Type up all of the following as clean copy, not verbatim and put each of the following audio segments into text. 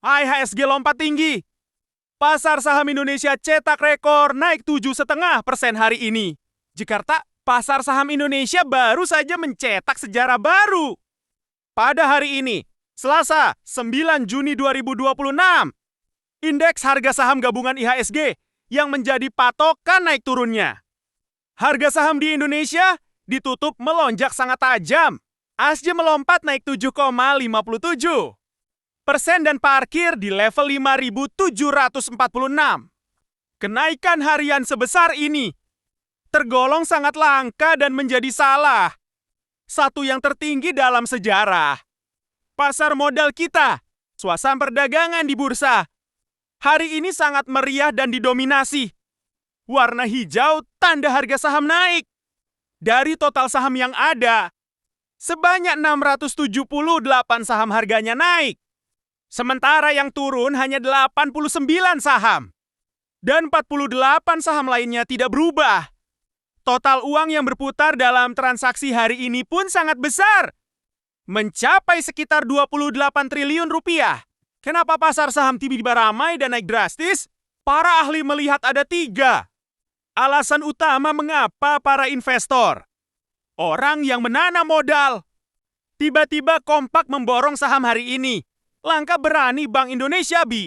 IHSG lompat tinggi. Pasar saham Indonesia cetak rekor naik 7,5% hari ini. Jakarta, pasar saham Indonesia baru saja mencetak sejarah baru. Pada hari ini, Selasa, 9 Juni 2026, indeks harga saham gabungan IHSG yang menjadi patokan naik turunnya. Harga saham di Indonesia ditutup melonjak sangat tajam. IHSG melompat naik 7,57%. Persen dan parkir di level 5.746. Kenaikan harian sebesar ini tergolong sangat langka dan menjadi salah satu yang tertinggi dalam sejarah. Pasar modal kita, suasana perdagangan di bursa, hari ini sangat meriah dan didominasi. Warna hijau tanda harga saham naik. Dari total saham yang ada, sebanyak 678 saham harganya naik. Sementara yang turun hanya 89 saham. Dan 48 saham lainnya tidak berubah. Total uang yang berputar dalam transaksi hari ini pun sangat besar. Mencapai sekitar 28 triliun rupiah. Kenapa pasar saham tiba-tiba ramai dan naik drastis? Para ahli melihat ada 3 alasan utama mengapa para investor, orang yang menanam modal, tiba-tiba kompak memborong saham hari ini. Langkah berani Bank Indonesia, Bi.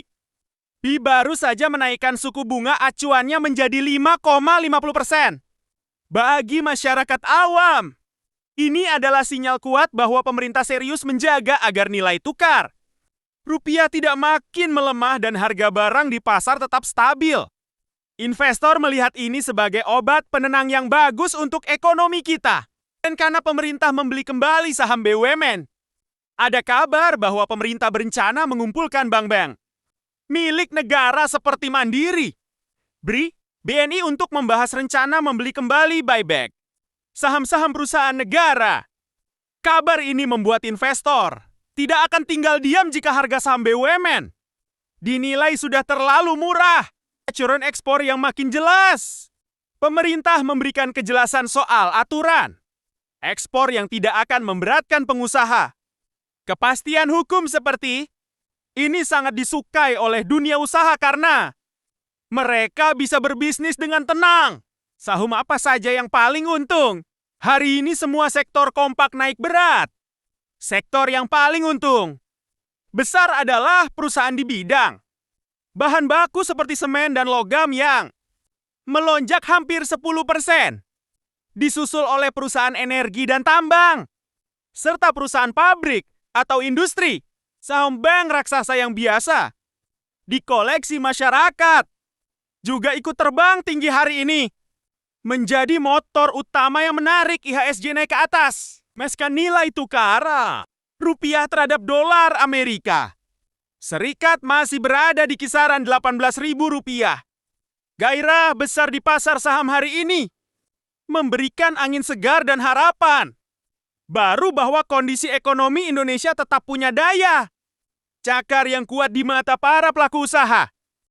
Bi baru saja menaikkan suku bunga acuannya menjadi 5,50%. Bagi masyarakat awam, ini adalah sinyal kuat bahwa pemerintah serius menjaga agar nilai tukar rupiah tidak makin melemah dan harga barang di pasar tetap stabil. Investor melihat ini sebagai obat penenang yang bagus untuk ekonomi kita. Dan karena pemerintah membeli kembali saham BUMN, ada kabar bahwa pemerintah berencana mengumpulkan bank-bank milik negara seperti Mandiri, BRI, BNI untuk membahas rencana membeli kembali buyback saham-saham perusahaan negara. Kabar ini membuat investor tidak akan tinggal diam jika harga saham BUMN dinilai sudah terlalu murah. Acuan ekspor yang makin jelas. Pemerintah memberikan kejelasan soal aturan ekspor yang tidak akan memberatkan pengusaha. Kepastian hukum seperti ini sangat disukai oleh dunia usaha karena mereka bisa berbisnis dengan tenang. Saham apa saja yang paling untung? Hari ini semua sektor kompak naik berat. Sektor yang paling untung besar adalah perusahaan di bidang bahan baku seperti semen dan logam yang melonjak hampir 10%. Disusul oleh perusahaan energi dan tambang, serta perusahaan pabrik atau industri, saham bank raksasa yang biasa dikoleksi masyarakat juga ikut terbang tinggi hari ini, menjadi motor utama yang menarik IHSG naik ke atas. Meski nilai tukar rupiah terhadap dolar Amerika Serikat masih berada di kisaran 18.000 rupiah. Gairah besar di pasar saham hari ini memberikan angin segar dan harapan baru bahwa kondisi ekonomi Indonesia tetap punya daya cakar yang kuat di mata para pelaku usaha.